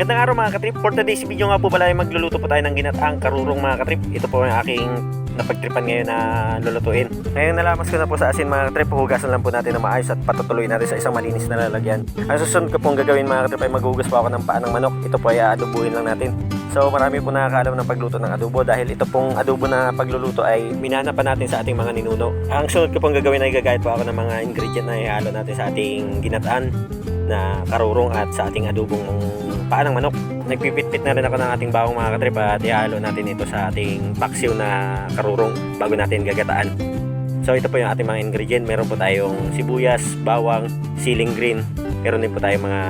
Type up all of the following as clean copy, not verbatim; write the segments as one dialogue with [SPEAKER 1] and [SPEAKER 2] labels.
[SPEAKER 1] Magandang araw mga katrip. For today's video nga po pala ay magluluto po tayo ng ginataang karurong mga katrip. Ito po ang aking napagtripan ngayon na lulutuin. Ngayon nalamas ko na po sa asin mga katrip. Hugasan lang po natin na maayos at patutuloy natin sa isang malinis na lalagyan. Ang susunod ko pong gagawin mga katrip ay maghugas po ako ng paa ng manok. Ito po ay aadobuhin lang natin. So marami po nakakaalam ng pagluto ng adobo dahil ito pong adobo na pagluluto ay minana pa natin sa ating mga ninuno. Ang sunod ko pong gagawin ay gagayat po ako ng mga ingredient na ihalo natin sa ating ginataan na karurong at sa ating adobong paa ng manok. Nagpipit-pit na rin ako ng ating bawang mga katrip at ihalo natin ito sa ating paksiw na karurong bago natin gagataan. So ito po yung ating mga ingredient. Meron po tayong sibuyas, bawang, siling green. Meron din po tayong mga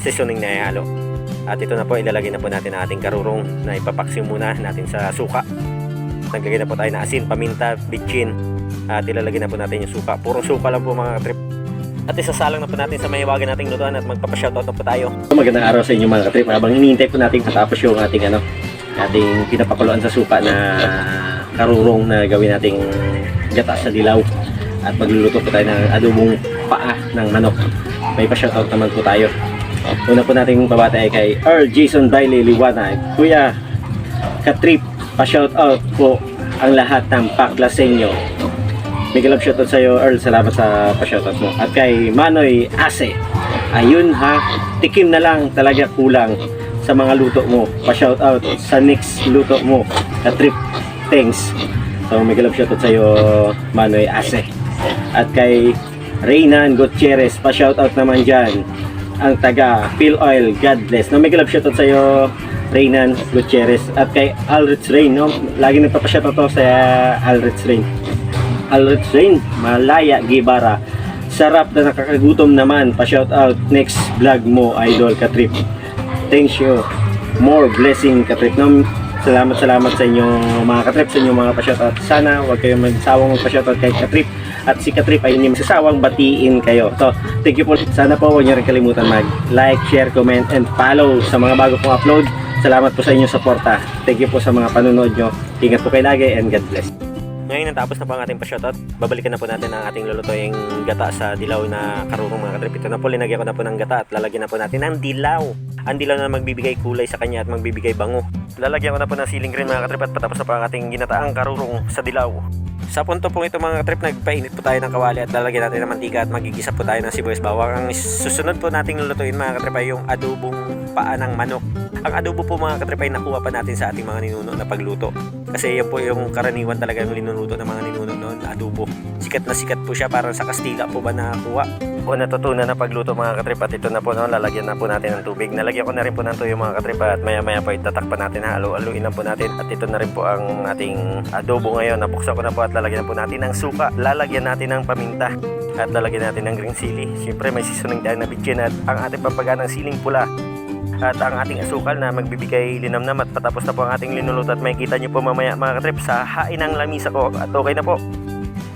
[SPEAKER 1] seasoning na ihalo. At ito na po, ilalagay na po natin ang ating karurong na ipapaksiw muna natin sa suka. Naglagay na po tayo na asin, paminta, bitchin. At ilalagay na po natin yung suka. Purong suka lang po mga katrip. At isasalang na po natin sa mahiwagan nating lutuan at magpapashoutout na po tayo. Magandang araw sa inyo mga katrip. Habang hinihintay po natin matapos yung ating pinapakuluan sa suka na karurong na gawin nating gata sa dilaw. At magluluto po tayo ng adobong paa ng manok. May pa-shoutout naman po tayo. Una po nating babata ay kay Earl Jason Bailey Liwanag. Kuya Katrip, pa-shoutout po ang lahat ng paklasenyo. Mega love shoutout sa iyo Earl, salamat sa pa-shoutout mo. At kay Manoy Ase, ayun ha, tikim na lang talaga kulang sa mga luto mo. Pa-shoutout sa next luto mo, Katrip, thanks. So mega love shoutout sa iyo Manoy Ase. At kay Reynan Gutierrez, pa-shoutout naman dyan ang taga Phil Oil, God bless. Mega love shoutout sa iyo Reynan Gutierrez. At kay Alrich Rain, no? Lagi nagpapa-shoutout to sa Alrich Rain. Alrich Rain, Malaya Guevara, sarap na nakakagutom naman. Pa-shoutout next vlog mo, Idol Katrip. Thanks you. More blessing Katrip. No? Salamat sa inyong mga katrip, sa inyong mga pa-shoutout. Sana huwag kayong magsawang magpa-shoutout kay Katrip. At si Katrip ay hindi magsasawang batiin kayo. So, thank you po. Sana po huwag nyo rin kalimutan mag-like, share, comment, and follow sa mga bago kong upload. Salamat po sa inyong suporta. Thank you po sa mga panonood nyo. Ingat po kayo lagi and God bless. Ngayon natapos na po ang ating pa-shoutout. Babalikan na po natin ang ating lulutuing gata sa dilaw na karurong mga katrip. Ito na po, linagyan ko na po ng gata at lalagyan na po natin ng dilaw. Ang dilaw na magbibigay kulay sa kanya at magbibigay bango. Lalagyan ko na po ng siling green mga katrip at patapos na po ang ating ginataang karurong sa dilaw. Sa punto pong ito mga katrip, nagpainit po tayo ng kawali at lalagyan natin ng mantika at magigisa po tayo ng sibuyas bawang. Ang susunod po nating lulutuin mga katrip ay yung adobong paa ng manok. Ang adobo po mga katrip ay nakuha pa natin sa ating mga ninuno na pagluto. Kasi yan po yung karaniwan talaga yung linuluto ng mga ninuno noon, adobo. Sikat na sikat po siya, parang sa Kastila po ba nakuha. O natutunan na pagluto mga katrip at ito na po, no, lalagyan na po natin ng tubig. Nalagyan ko na rin po ng tuyo mga katrip at maya maya po itatakpan natin, halo-haluin na po natin. At ito na rin po ang ating adobo ngayon. Nabuksan ko na po at lalagyan na po natin ng suka. Lalagyan natin ng paminta at lalagyan natin ng green chili. Siyempre may seasoning tayo na bitchin at ang ating pampagaan ng siling pula. At ang ating asukal na magbibigay linamnam at patapos na po ang ating linuluto at makikita nyo po mamaya mga katrip sa hain ng lamisa ko at okay na po.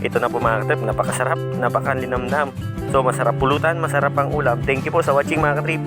[SPEAKER 1] Ito na po mga katrip, napakasarap, napakalinamnam. So masarap pulutan, masarap ang ulam. Thank you po sa watching mga katrip.